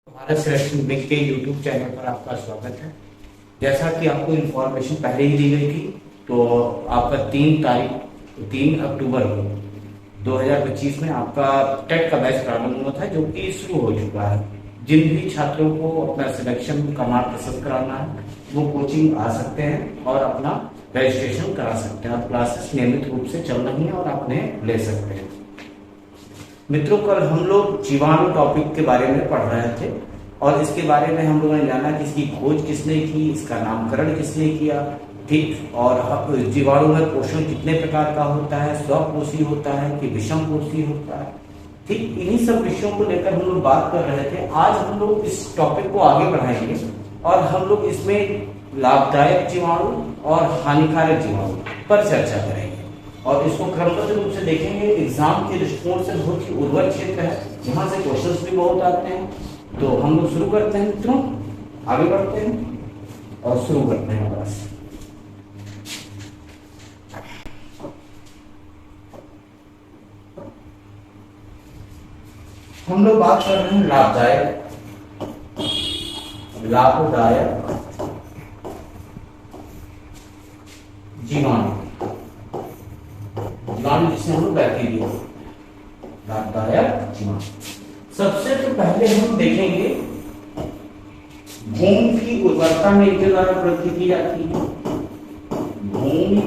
Bharat selection big के YouTube channel पर आपका स्वागत है। जैसा कि आपको इन्फॉर्मेशन पहले ही दी गई थी, तो आपका 3 अक्टूबर को 2025 में आपका टेट का बैच प्रारंभ हुआ था, जो कि शुरू हो चुका है। जिन भी छात्रों को अपना सिलेक्शन का मार्ग प्रशस्त कराना है, वो कोचिंग आ सकते हैं और अपना रजिस्ट्रेशन करा सकते हैं। और क्लासेस नियमित रूप से चल रही हैं और आप उन्हें ले सकते हैं। मित्रों, कल हम लोग जीवाणु टॉपिक के बारे में पढ़ रहे थे और इसके बारे में हम लोगों ने जाना कि इसकी खोज किसने की, इसका नामकरण किसने किया, ठीक। और जीवाणु में पोषण कितने प्रकार का होता है, स्वपोषी होता है कि विषम पोषी होता है, ठीक। इन्हीं सब विषयों को लेकर हम लोग बात कर रहे थे। आज हम लोग इस टॉपिक को आगे बढ़ाएंगे और हम लोग इसमें लाभदायक जीवाणु और हानिकारक जीवाणु पर चर्चा करेंगे और इसको क्रमबद्ध रूप से देखेंगे। एग्जाम के दृष्टिकोण से बहुत ही उर्वर क्षेत्र है, यहाँ से क्वेश्चंस भी बहुत आते हैं। तो हम लोग शुरू करते हैं मित्रों, आगे बढ़ते हैं और शुरू करते हैं बस। हम लोग बात कर रहे हैं लाभदायक जीवाणु, जीवाणु जिसे हम लोग बैक्टीरिया, लाभदायक जीवाणु। सबसे तो पहले हम देखेंगे भूमि की उर्वरता में इनके द्वारा वृद्धि की जाती है। भूमि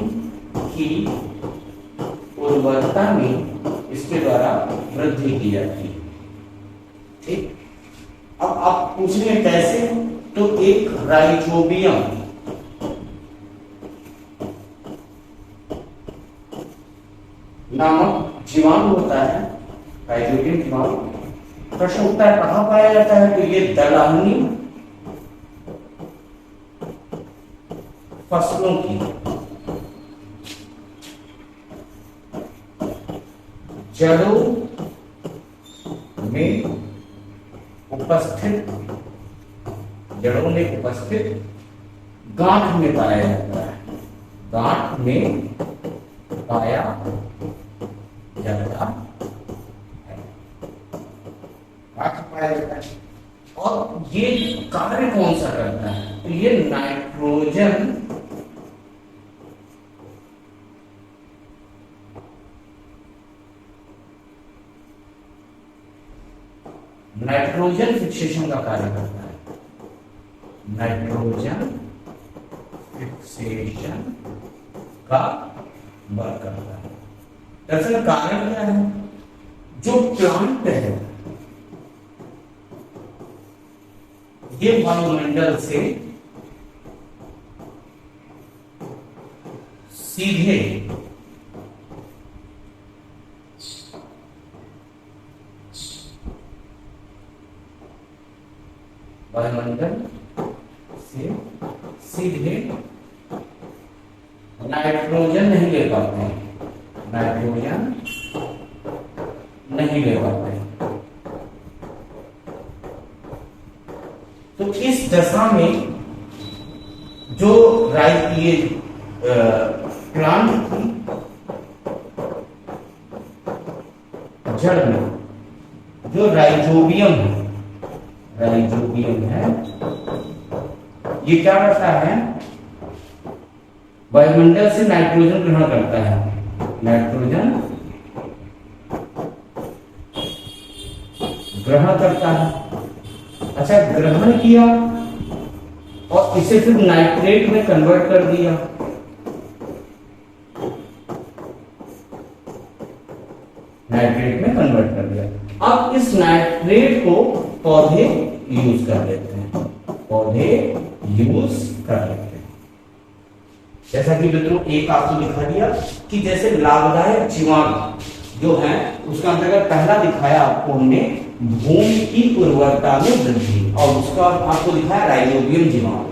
की उर्वरता में इसके द्वारा वृद्धि की जाती है, ठीक। अब आप पूछेंगे कैसे, तो एक राइजोबियम नामक जीवाणु होता है, राइजोबियम जीवाणु। प्रश्न उठता है कहां पाया जाता है, तो ये दलहनी फसलों की जड़ों में उपस्थित गांठ में पाया जाता है, गांठ में पाया जाता है, पाया जाता है। और ये कार्य कौन सा करता है, तो ये नाइट्रोजन फिक्सेशन का कार्य करता है, नाइट्रोजन फिक्सेशन का वर्क करता है। दरअसल कारण क्या है, जो प्लांट है ये वायुमंडल से सीधे नाइट्रोजन नहीं ले पाते हैं, तो इस दशा में जो ये प्लांट की जड़ में जो राइजोबियम है, ये क्या करता है, वायुमंडल से नाइट्रोजन ग्रहण करता है, नाइट्रोजन ग्रहण करता है। अच्छा, ग्रहण किया और इसे फिर नाइट्रेट में कन्वर्ट कर दिया, अब इस नाइट्रेट को पौधे यूज कर लेते हैं, जैसा कि मित्रों एक आपको दिखा दिया कि जैसे लाभदायक जीवाणु जो है उसका अंतर्गत पहला दिखाया आपको हमने भूमि की उर्वरता में वृद्धि, और उसका आपको दिखाया राइजोबियम जीवाणु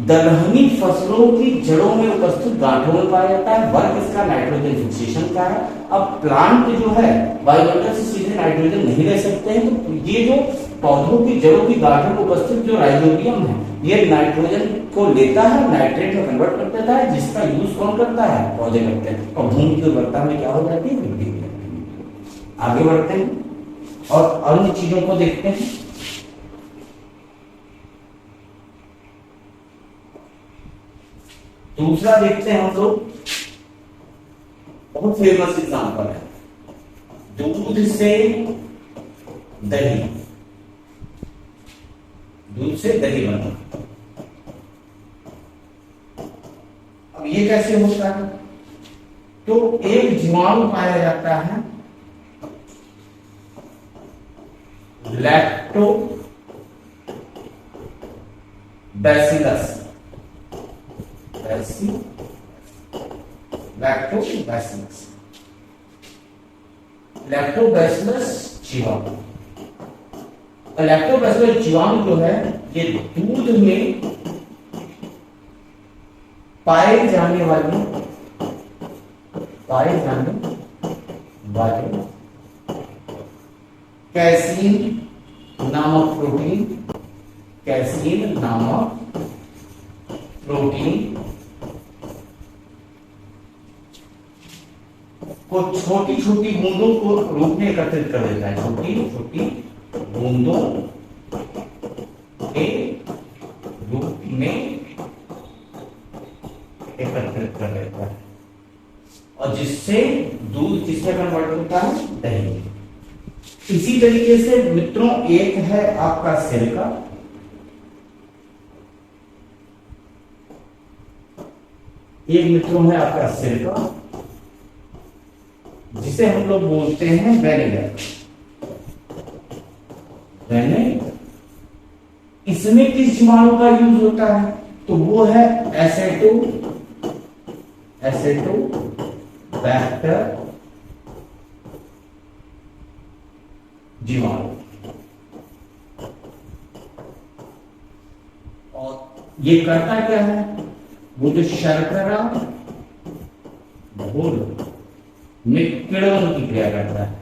दलहनी फसलों की जड़ों में उपस्थित गांठों में पाया जाता है। वर्ग इसका नाइट्रोजन फिक्सेशन का है। अब प्लांट जो है वायुमंडल से सीधे नाइट्रोजन नहीं ले सकते हैं, तो ये जो पौधों की जड़ों की गांठों में उपस्थित जो राइजोबियम है, ये नाइट्रोजन को लेता है, नाइट्रेट में कन्वर्ट कर देता है, जिसका यूज कौन करता है, पौधे करते हैं, और भूमि की उर्वरता में क्या हो जाती है, वृद्धि हो जाती है। आगे बढ़ते हैं और अन्य चीजों को देखते हैं। दूसरा देखते हैं हम लोग, बहुत फेमस एग्जांपल है, दूध से दही, दूध से दही बना। अब ये कैसे होता है? तो एक जीवाणु पाया जाता है लैक्टो बैसिलस, लैक्टोबैसिलस, लैक्टोबैसिलस जीवाणु। लैक्टोबैसिलस जीवाणु जो है ये दूध में पाए जाने वाले कैसीन नामक प्रोटीन को छोटी छोटी बूंदों को रूप में एकत्रित कर देता है, छोटी छोटी बूंदों के रूप में एकत्रित कर देता है, और जिससे दूध किसमें कन्वर्ट होता है? दही। इसी तरीके से मित्रों एक है आपका सिरका, एक मित्रों है आपका सिरका, जिसे हम लोग बोलते हैं वेनेगर। इसमें किस जीवाणु का यूज होता है? तो वो है एसेटोबैक्टर जीवाणु। और ये करता क्या है? वो जो शर्करा घोल में किण्वन की क्रिया करता है,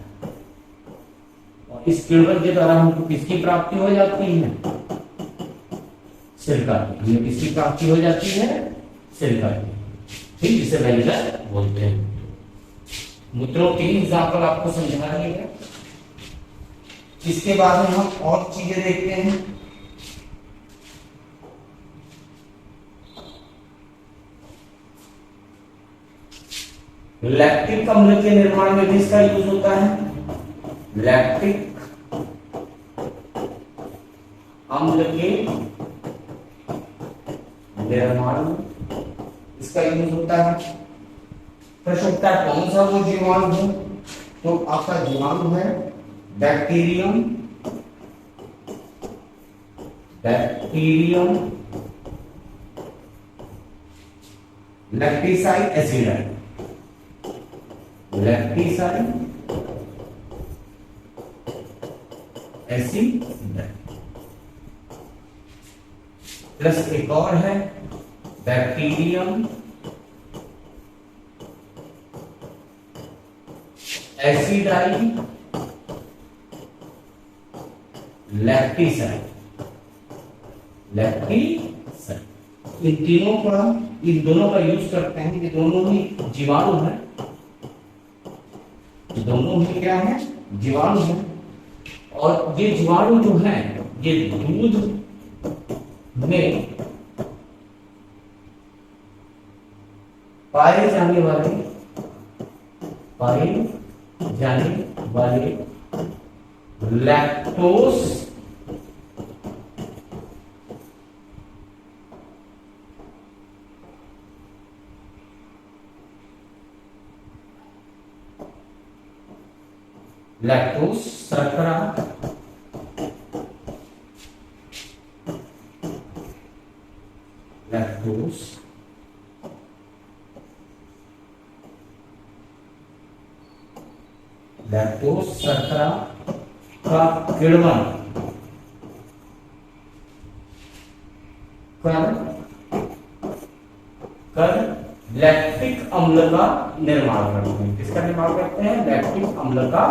और इस किण्वन के द्वारा हमको किसकी प्राप्ति हो जाती है? सिरका की। हमें किसकी प्राप्ति हो जाती है? सिरका की, ठीक, जिसे वेनेगर बोलते हैं। मित्रों 3 एग्जाम्पल आपको समझा दिए हैं। इसके बाद में हम और चीजें देखते हैं। लैक्टिक अम्ल के निर्माण में भी इसका यूज होता है। लैक्टिक अम्ल के निर्माण में इसका यूज होता है। प्रश्न उठता है कौन सा वो जीवाणु है? तो आपका जीवाणु है बैक्टीरियम लैक्टिसाइड एसिडाई, प्लस एक और है बैक्टीरियम एसिडाई लैक्टिसाइड। इन दोनों का यूज करते हैं। ये दोनों ही जीवाणु है, दोनों ही क्या है? जीवाणु है। और ये जीवाणु जो है ये दूध में पाए जाने वाले लैक्टोस शर्करा लैक्टोस शर्करा का किण्वन कर लैक्टिक अम्ल का निर्माण करते हैं। किसका निर्माण करते हैं? लैक्टिक अम्ल का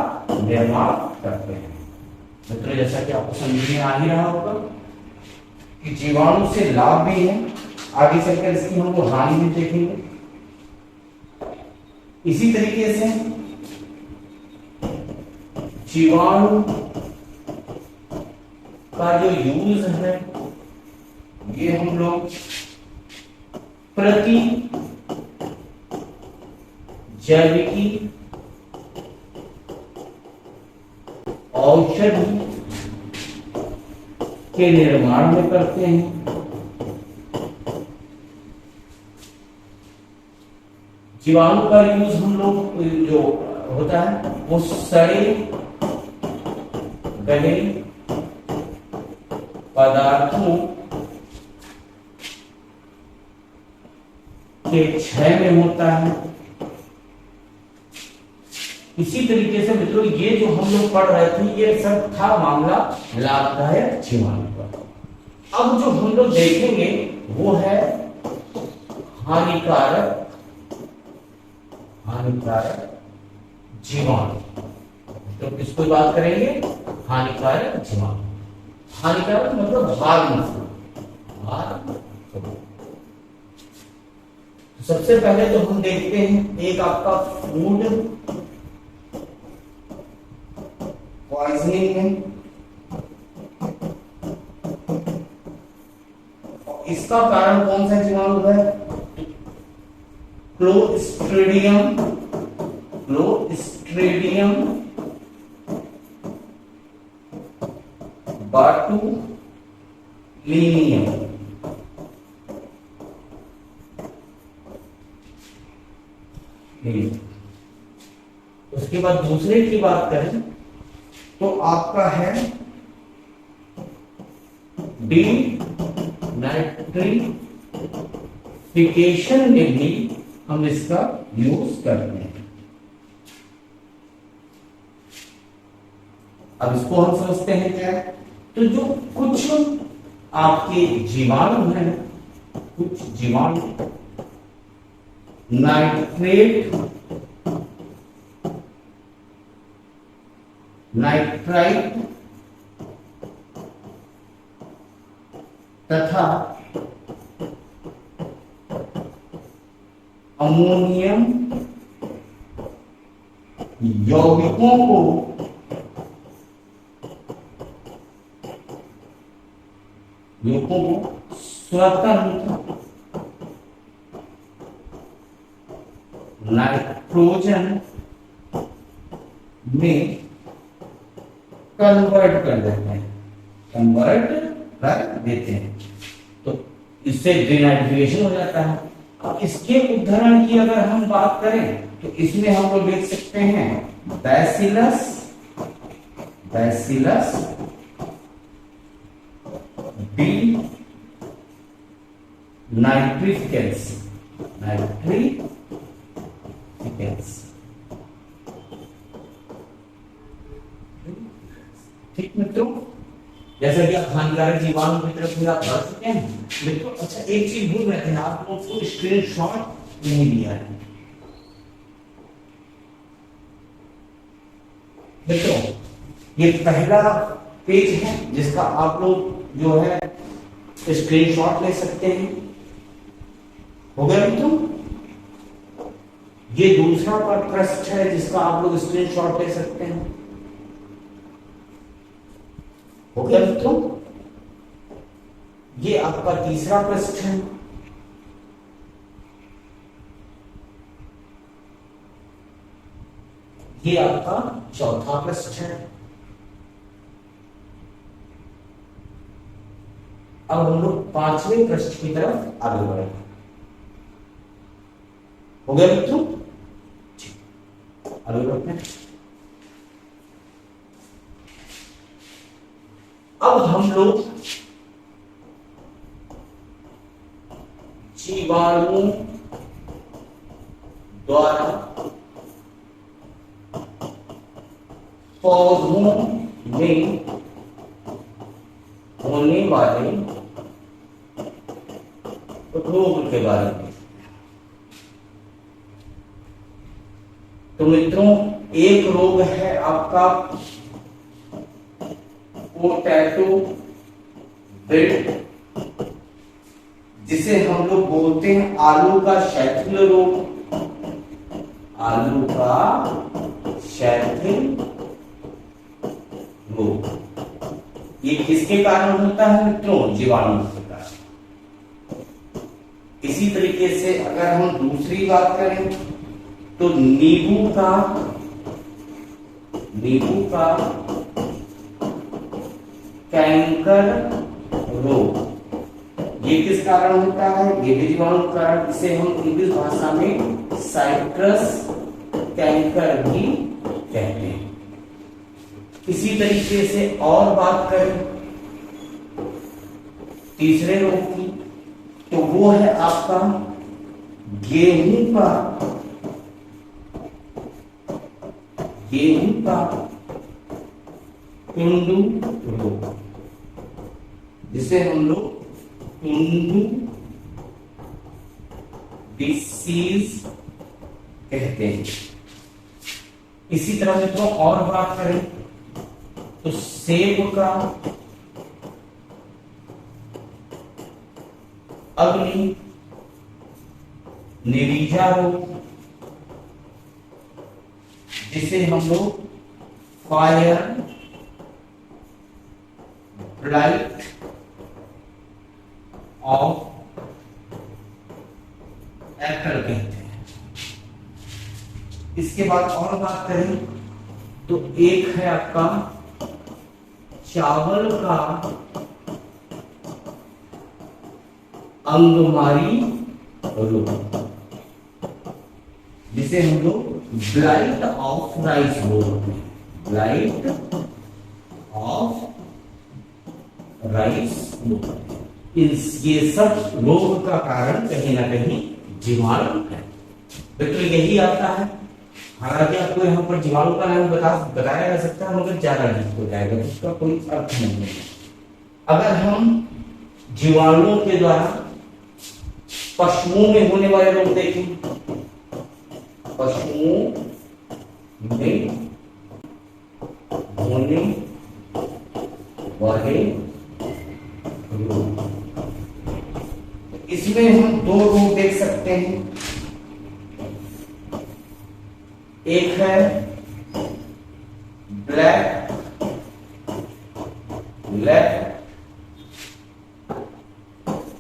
निर्माण करते हैं। मित्रों जैसा कि आपको समझ में आ ही रहा होगा कि जीवाणु से लाभ भी है, आगे चलकर इसकी हमको हानि भी देखेंगे। इसी तरीके से जीवाणु का जो यूज है ये हम लोग प्रति जैविकी औषधि के निर्माण में करते हैं। जीवाणु का यूज हम लोग जो होता है वो सड़े गले पदार्थों के क्षय में होता है। इसी तरीके से मित्रों ये जो हम लोग पढ़ रहे थे ये सब था मामला लाभदायक जीवाणु का। अब जो हम लोग देखेंगे वो है हानिकारक जीवाणु। तो किसको बात करेंगे? हानिकारक जीवाणु। हानिकारक मतलब हार्मफुल। सबसे पहले तो हम देखते हैं एक आपका फूड पॉइजनिंग है। इसका कारण कौन सा जीवाणु है? क्लोस्ट्रीडियम बाटुलिनियम। उसके बाद दूसरे की बात करें तो आपका है डीनाइट्रिफिकेशन में भी हम इसका यूज करते हैं। अब इसको हम समझते हैं क्या है? तो जो कुछ आपके जीवाणु हैं, कुछ जीवाणु नाइट्राइट तथा अमोनियम यौगिकों को स्वतंत्र नाइट्रोजन में कन्वर्ट कर देते हैं। तो इससे डिनाइट्रेशन हो जाता है। अब इसके उदाहरण की अगर हम बात करें तो इसमें हम लोग देख सकते हैं बैसिलस डी नाइट्रिफिकेंस। ठीक मित्रों, जैसा कि आप हानिकारक जीवाणु की तरफ भी आप बढ़ चुके हैं मित्रों। अच्छा एक चीज भूल रहे थे, आप लोग को स्क्रीनशॉट नहीं लिया है मित्रों। ये पहला पेज है जिसका आप लोग जो है स्क्रीनशॉट ले सकते हैं। हो गया मित्रों? ये दूसरा पृष्ठ है जिसका आप लोग स्क्रीनशॉट ले सकते हैं। हो गया मित्रों? ये आपका तीसरा पृष्ठ है। ये आपका चौथा पृष्ठ है। अब हम लोग पांचवें पृष्ठ की तरफ आगे बढ़े। हो गया मित्रों? आगे बढ़ते हैं। अब हम लोग जीवाणुओं द्वारा पौधों में होने वाले रोग के बारे में। तो मित्रों एक रोग है आपका पोटैटो विल्ट, जिसे हम लोग बोलते हैं आलू का शैथिल रोग। आलू का शैथिल रोग ये किसके कारण होता है मित्रों? जीवाणु के कारण। इसी तरीके से अगर हम दूसरी बात करें तो नींबू का कैंकर रोग, ये किस कारण होता है? ये भी जीवाणु के कारण। इसे हम इंग्लिश भाषा में साइट्रस कैंकर भी कहते हैं। इसी तरीके से और बात करें तीसरे रोग की, तो वो है आपका गेहूं का टुंडू रोग, जिसे हम लोग टुंडू डिसीज कहते हैं। इसी तरह मित्रों और बात करें तो सेब का अग्नि निरीजा रोग, जिसे हम लोग फायर ब्लाइट ऑफ एप्पल कहते हैं। इसके बाद और बात करें तो एक है आपका चावल का अंगमारी रोग, जिसे हम लोग ब्लाइट ऑफ राइस बोलते हैं। ब्लाइट ऑफ राइस बोलते हैं। ये सब रोग का कारण कहीं ना कहीं जीवाणु है। बिल्कुल यही आता है। हालांकि आपको यहाँ पर जीवाणु का नाम बताया जा सकता है, मगर ज्यादा नहीं हो जाएगा, उसका कोई अर्थ नहीं है। अगर हम जीवाणुओं के द्वारा पशुओं में होने वाले रोग देखें, पशुओं में होने वाले रोग, इसमें हम दो रोग देख सकते हैं। एक है ब्लैक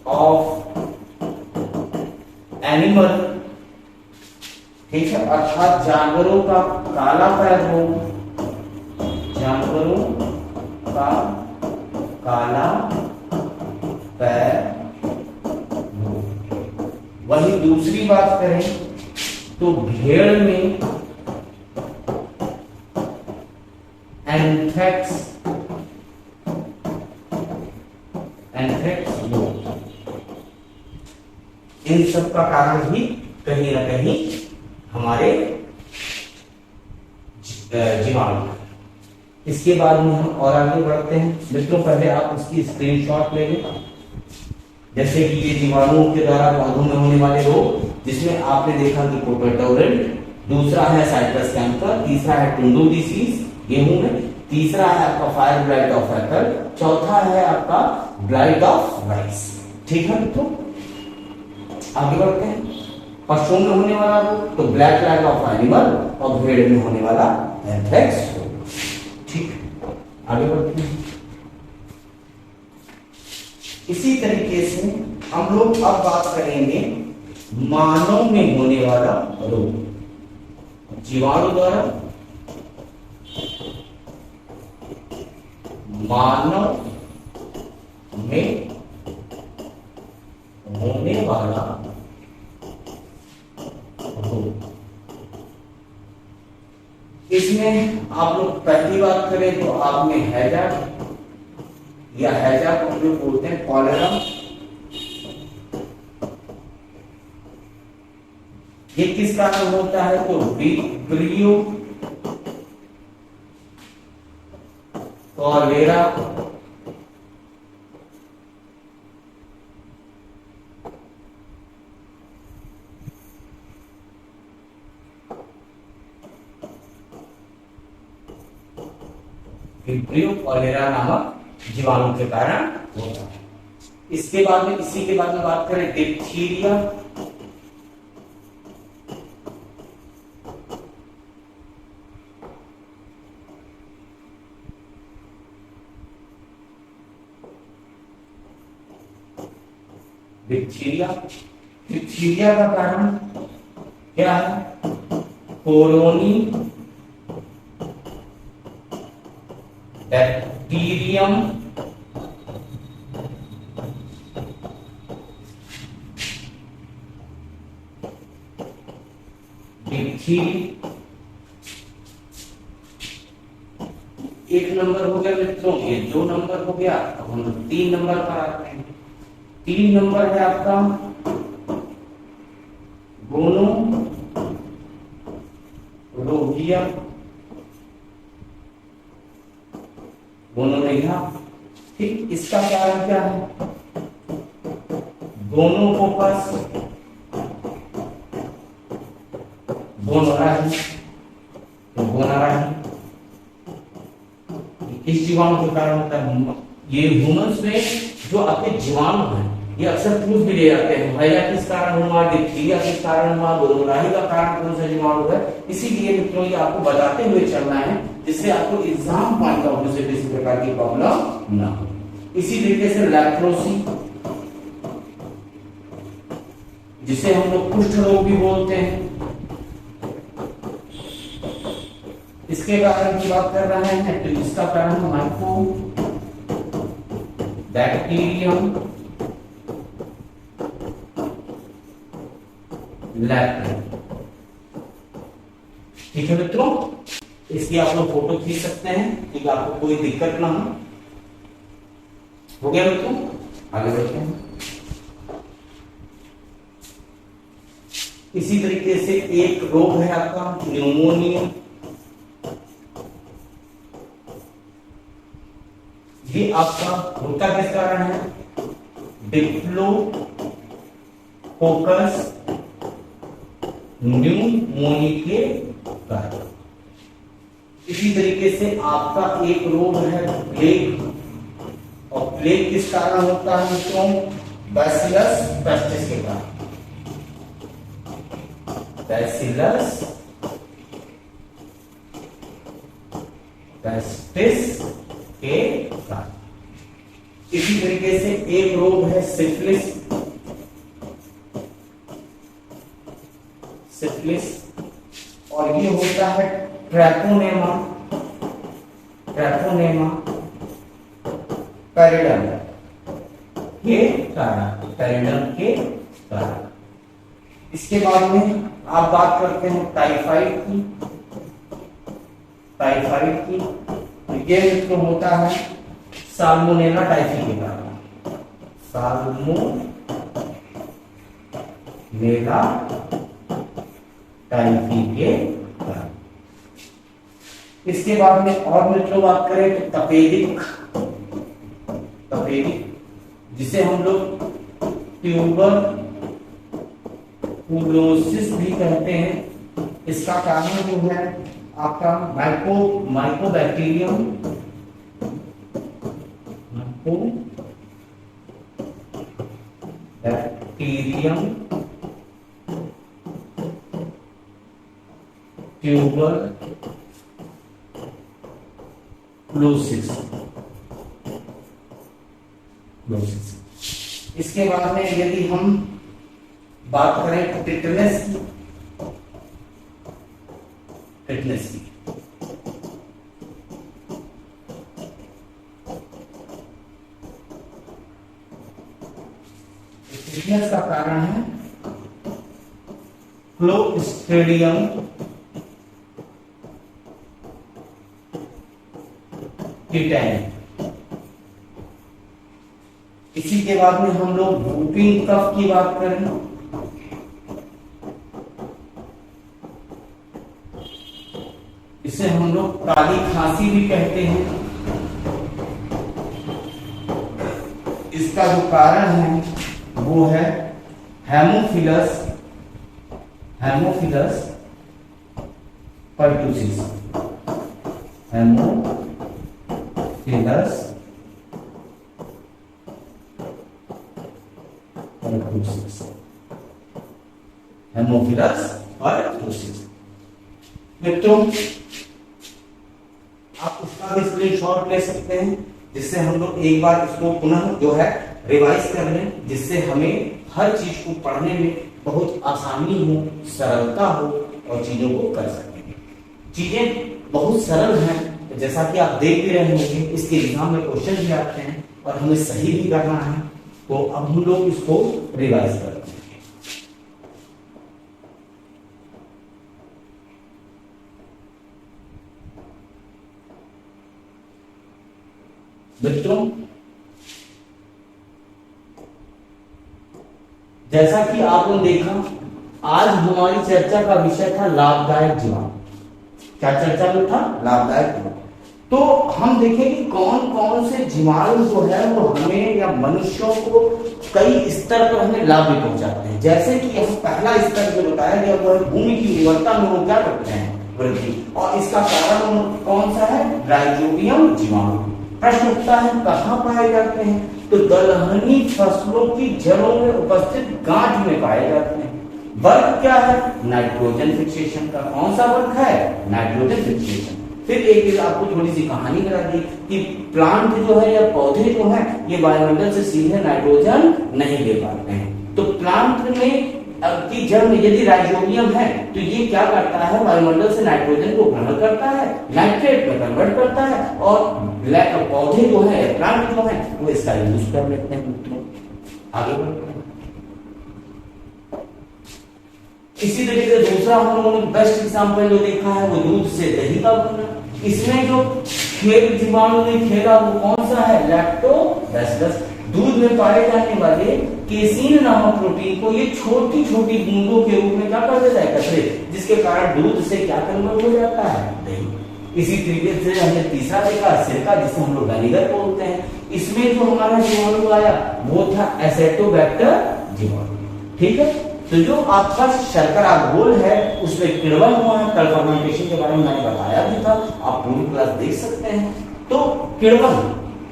ऑफ एनिमल, ठीक है, अर्थात जानवरों का काला पैर रोग, जानवरों का काला पैर रोग। वही दूसरी बात करें तो भेड़ में एंथ्रेक्स रोग। इन सब का कारण भी कहीं ना कहीं हमारे जीवाणु। इसके बाद में हम और आगे बढ़ते हैं। मित्रों पहले आप उसकी स्क्रीनशॉट ले लें। जैसे कि ये जीवाणुओं के द्वारा पौधों में होने वाले रोग, जिसमें आपने देखा कि कोटोटोरेंट, दूसरा है साइट्रस कैंकर, तीसरा है टुंडू डिसीज गेहूं में, तीसरा है आपका फायर ब्लाइट ऑफ एप्पल, चौथा है आपका ब्लाइट ऑफ राइस। ठीक है मित्रों, आगे बढ़ते हैं। पशुओं में होने वाला रोग तो ब्लैक प्लैग ऑफ एनिमल, और भेड़ में होने वाला एंथ्रेक्स रोग। ठीक है, आगे बढ़ते हैं। इसी तरीके से हम लोग अब बात करेंगे मानव में होने वाला रोग। जीवाणु द्वारा मानव में होने वाला रोग, इसमें आप लोग पहली बात करें तो आप में हैजा या हैजा को हम लोग बोलते हैं कॉलेरा। ये किस कारण होता है तो विब्रियो कॉलेरा विब्रियो कॉलेरा नामक जीवाणु के कारण होता है। इसके बाद में इसी के बाद में बात करें डिप्थीरिया, डिप्थीरिया डिप्थीरिया का कारण क्या है? कोलोनी बैक्टीरियम एक नंबर हो गया मित्रों, ये 2 नंबर हो गया। अब हम 3 नंबर पर आते हैं। 3 नंबर है आपका गोनोरोगिया। गोनोरेगा, ठीक। इसका कारण क्या है? गोनोकोकस गोनोराही। तो गोनोराही किस जीवाणु के कारण होता है? ये ह्यूमंस में जो आपके जीवाणु हैं, ये अक्सर पूछ भी ले जाते हैं हैजा किस कारण हुआ, डिप्थीरिया किस कारण हुआ, गोनोराही का कारण कौन सा जीवाणु है। इसीलिए मित्रों ये आपको बताते हुए चलना है, जिससे आपको एग्जाम पॉइंट ऑफ व्यू से किसी प्रकार की प्रॉब्लम ना हो। इसी तरीके से लेप्रोसी, जिसे हम लोग कुष्ठ रोग भी बोलते हैं, इसके कारण की बात कर रहे हैं। तो इसका कारण माइको बैक्टीरियम लैप्रे। ठीक है मित्रों, इसकी आप लोग फोटो खींच सकते हैं, ठीक, आपको कोई दिक्कत ना हो गया मित्रों, आगे बढ़ते हैं। इसी तरीके से एक रोग है आपका न्यूमोनिया। ये आपका होता किस कारण है? डिप्लोकोकस न्यूमोनिया के कारण। इसी तरीके से आपका एक रोग है प्लेग, और प्लेग किस कारण होता है मित्रों? बैसिलस पेस्टिस के कारण। बैसिलस पेस्टिस के कारण। इसी तरीके से एक रोग है सिफिलिस। सिफिलिस, और ये होता है ट्रैकोनेमा। ट्रैकोनेमा पेरिडम के कारण, पेरिडम के कारण। इसके बाद में आप बात करते हैं टाइफाइड की। टाइफाइड की ये तो होता है साल्मोनेला टाइफी के कारण। साल्मोनेला टाइफी के कारण। इसके बाद में और मित्रों बात करें तो तपेदिक, तपेदिक जिसे हम लोग ट्यूबरकुलोसिस भी कहते हैं। इसका कारण जो है आपका माइकोबैक्टीरियम ट्यूबरकुलोसिस। इसके बाद में यदि हम बात करें टिटनेस की, टिटनेस की टिटनेस का कारण है क्लोस्ट्रिडियम टिटैनी। इसी के बाद में हम लोग वूपिंग कफ की बात करें, इसे हम लोग काली खांसी भी कहते हैं। इसका जो कारण है वो है हेमोफिलस परट्यूसिस। Haemophilus pertussis. मित्रों आप उसका भी स्क्रीनशॉट ले सकते हैं, जिससे हम लोग एक बार इसको पुनः जो है रिवाइज कर लें, जिससे हमें हर चीज को पढ़ने में बहुत आसानी हो, सरलता हो और चीजों को कर सकें। चीजें बहुत सरल हैं, जैसा कि आप देख भी रहे होंगे, इसके एग्जाम में क्वेश्चन भी आते हैं और हमें सही भी करना है। तो अब हम लोग इसको रिवाइज करते हैं। मित्रों, जैसा कि आपने देखा, आज हमारी चर्चा का विषय था लाभदायक जीवाणु। क्या चर्चा में था? लाभदायक जीवाणु। तो हम देखें कि कौन कौन से जीवाणु जो है वो हमें या मनुष्यों को कई स्तर पर हमें लाभ भी पहुंचाते हैं। जैसे कि हम पहला स्तर जो बताया गया वो है भूमि की गुणवत्ता में वो क्या करते हैं? वृद्धि। और इसका कारण कौन सा है? राइजोबियम जीवाणु। प्रश्न उठता है कहाँ पाए जाते हैं? तो दलहनी फसलों की जड़ों में उपस्थित गांठ में पाए जाते हैं। वर्ग क्या है? नाइट्रोजन फिक्सेशन का। कौन सा वर्ग है? Nitrogen fixation. फिर एक आपको थोड़ी सी कहानी बता दी कि प्लांट जो है या पौधे जो है ये वायुमंडल से सीधे नाइट्रोजन नहीं ले पाते हैं। तो प्लांट में की जड़ में यदि राइजोबियम है तो ये क्या करता है? वायुमंडल से नाइट्रोजन को ग्रहण करता है, नाइट्रेट में कन्वर्ट करता है और पौधे जो है, प्लांट जो है वो इसका यूज कर लेते हैं। मित्रों, आगे बढ़ते हैं। इसी तरीके से दूसरा हम लोगों ने बेस्ट एग्जांपल जो देखा है वो दूध से दही का बनना। इसमें जो खेल जीवाणु ने खेला वो कौन सा है? लैक्टोबैसिलस। दूध में पाए जाने वाले केसीन नामक प्रोटीन को ये छोटी छोटी बूंदों के रूप में क्या कर देता है? कचरे, जिसके कारण दूध से क्या कन्वर्ट हो जाता है? दही। इसी तरीके से हमने तीसरा देखा सिरका, जिसे हम लोग विनेगर बोलते हैं। इसमें जो हमारा जीवाणु आया वो था एसेटोबैक्टर जीवाणु। ठीक है, तो जो आपका शर्करा घोल है उसमें किण्वन हुआ है। कल फर्मेंटेशन के बारे में मैंने बताया भी था, आप पूरी क्लास देख सकते हैं। तो किण्वन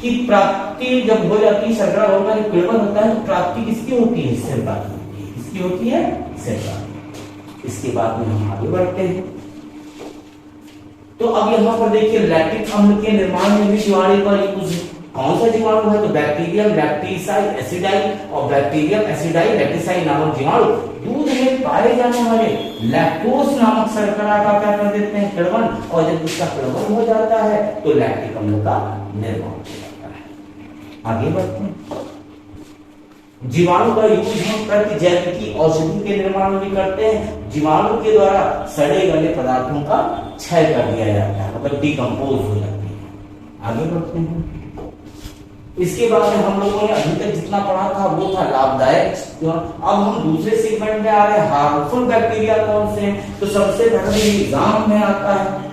की प्राप्ति जब हो जाती है, शर्करा घोल का जब किण्वन होता है तो प्राप्ति किसकी होती है? सिरका की। किसकी होती है? सिरका। इसके बाद में हम आगे बढ़ते हैं। तो अब यहाँ पर देखिए लैक्टिक अम्ल के निर्माण में भी जीवाणु का यूज है। कौन सा जीवाणु है? तो बैक्टीरियम लैक्टिसाई एसिडाई और बैक्टीरियम एसिडाई लैक्टिसाई नामक जीवाणु दूध में पाए जाने वाले लैक्टोज नामक शर्करा का क्या कर देते हैं? किण्वन। और जब इसका किण्वन हो जाता है तो लैक्टिक अम्ल का निर्माण हो जाता है। आगे बढ़ते हैं। जीवाणु का यूज हम प्रतिजैविकी औषधि के निर्माण में भी करते हैं। जीवाणु के द्वारा सड़े गले पदार्थों का क्षय कर दिया जाता है, मतलब डिकम्पोज हो जाती है। आगे बढ़ते हैं। इसके बाद में हम लोगों ने अभी तक जितना पढ़ा था वो था लाभदायक। अब हम दूसरे सेगमेंट में आ रहे हैं, हार्मफुल बैक्टीरिया कौन से हैं? तो सबसे पहले एग्जाम में आता है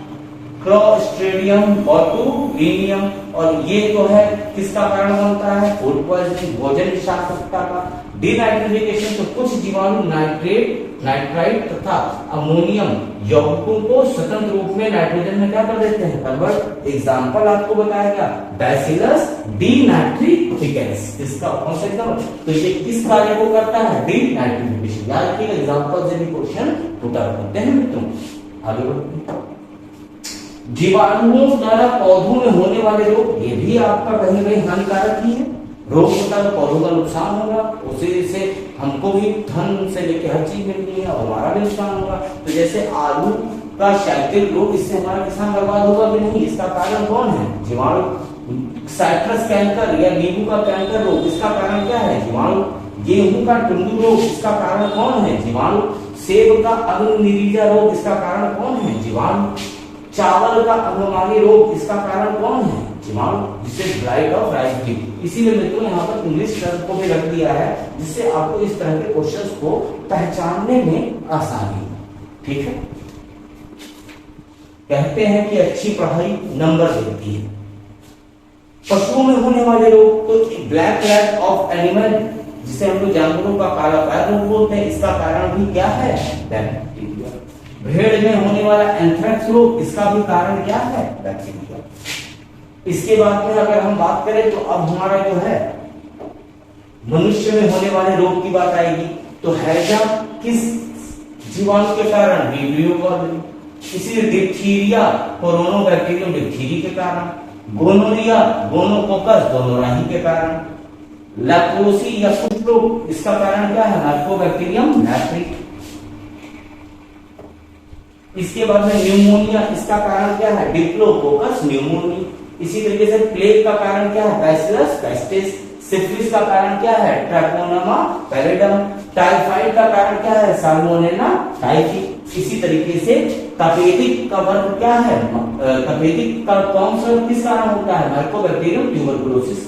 क्लोस्ट्रीडियम बोटुलिनियम, और ये जो है किसका कारण बनता है? फूड पॉइजनिंग, भोजन विषाक्तता का। डिनाइट्रिफिकेशन, तो कुछ जीवाणु नाइट्रेट, नाइट्राइट तथा अमोनियम यौगिकों को स्वतंत्र रूप में नाइट्रोजन में क्या कर देते हैं? कन्वर्ट। एग्जांपल आपको बताया गया बैसिलस डीनाइट्रिफिकेंस। इसका कौन सा एग्जांपल? तो ये किस कार्य को करता है? डीनाइट्रिफिकेशन। याद रखिएगा, एग्जांपल से भी क्वेश्चन पुट आउट करते हैं मित्रों। आगे बढ़ते हैं। जीवाणुओं द्वारा पौधों में होने वाले रोग, ये भी आपका कहीं कहीं हानिकारक ही है। रोग होता है, पौधों का नुकसान होगा, उसी से हमको भी धन से लेकर हर चीज मिलनी है और हमारा भी नुकसान होगा। तो जैसे आलू का साइकिल रोग, इससे हमारा किसान बर्बाद होगा भी नहीं। इसका कारण कौन है? जीवाणु। साइट्रस कैंकर या नींबू का कैंकर रोग, इसका कारण क्या है? जीवाणु। गेहूं का टुंडू रोग, इसका कारण कौन है? जीवाणु। सेब का अग्निरीजा रोग, इसका कारण कौन है? जीवाणु। चावल का अग्रमानी रोग, इसका कारण कौन है? जीवाणु, जिससे ब्लाइट ऑफ राइस ब्रीड। इसीलिए मित्रों यहाँ पर इंग्लिश टर्म को भी रख दिया है, जिससे आपको इस तरह के क्वेश्चंस को पहचानने में आसानी हो। ठीक है, कहते हैं कि अच्छी पढ़ाई नंबर देती है। पशुओं में होने वाले रोग, तो ब्लैक लैग ऑफ एनिमल, जिसे हम लोग जानवरों का काला पैर रोग बोलते हैं, इसका कारण भी क्या है? बैक्टीरिया। भेड़ में होने वाला एंथ्रेक्स रोग, इसका भी कारण क्या है? बैक्टीरिया। इसके बाद में अगर हम बात करें तो अब हमारा जो है मनुष्य में होने वाले रोग की बात आएगी। तो हैजा किस जीवाणु के कारण? Vibrio colony. इसी डिप्थीरिया कोरोनोबैक्टीरियम डिप्थीरी के कारण। गोनोरिया गोनोकोकस गोनोराही के कारण। लेप्रोसी या कुछ लोग, इसका कारण क्या है? माइकोबैक्टीरियम नेफ्री। इसके बाद में न्यूमोनिया, इसका कारण क्या है? Diplococcus pneumoniae. इसी तरीके से प्लेग का कारण क्या है? बैसिलस कैस्टिस। सिफिलिस का कारण क्या है? ट्रैकोनोमा पैलिडम। टाइफाइड का कारण क्या है? Salmonella typhi. इसी तरीके से तपेदिक का वर्ग क्या है? तपेदिक का कौन सा किस कारण होता है? Mycobacterium tuberculosis.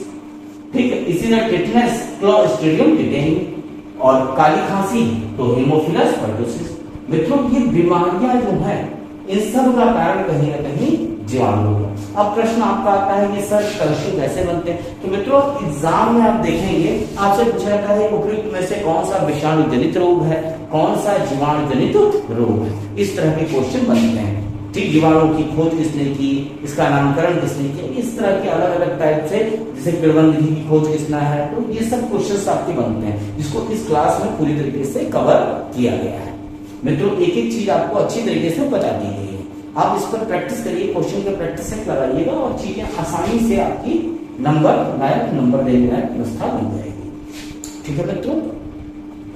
ठीक है। इसी तरह टिटनेस क्लोस्ट्रिडियम टिटेनी, और काली खांसी तो हेमोफिलस परटुसिस। मित्रों, ये बीमारियां जो है इन सब का कारण कहीं ना कहीं जीवाणु है। अब प्रश्न आपका आता है कि सर कलशु कैसे बनते हैं? तो मित्रों, एग्जाम में आप देखेंगे आपसे पूछा जाता है उपयुक्त में से कौन सा विषाणु जनित रोग है, कौन सा जीवाणु जनित रोग है। इस तरह के क्वेश्चन बनते हैं। ठीक, जीवाणु की खोज किसने की, इसका नामकरण किसने किया, इस तरह के अलग अलग टाइप से, जैसे किरणविधि की खोज किसने है, तो ये सब क्वेश्चंस आपके बनते हैं, जिसको इस क्लास में पूरी तरीके से कवर किया गया है। मित्रों, एक एक चीज आपको अच्छी तरीके से बता दी गई है। आप इस पर प्रैक्टिस करिए, क्वेश्चन के प्रैक्टिस सेट लगाइएगा और चीजें आसानी से आपकी नायक नंबर देने की व्यवस्था बन जाएगी। ठीक है मित्रों,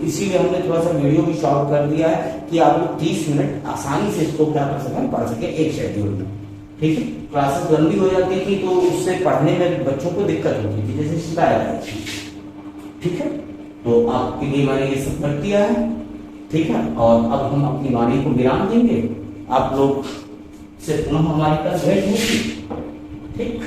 इसीलिए हमने थोड़ा सा वीडियो भी शॉर्ट कर दिया है कि आप लोग 30 मिनट आसानी से इसको क्या कर सकें, पढ़ सके एक शेड्यूल में। ठीक है, क्लासेस लंबी हो जाती थी तो उससे पढ़ने में बच्चों को दिक्कत होती थी, जैसे शिकायत आई थी। ठीक है, तो आपके लिए मैंने ये सब कर दिया है। ठीक है, और अब हम अपनी वाणी को विराम देंगे। आप लोग से पुनः हमारी कल भेंट होगी। ठीक।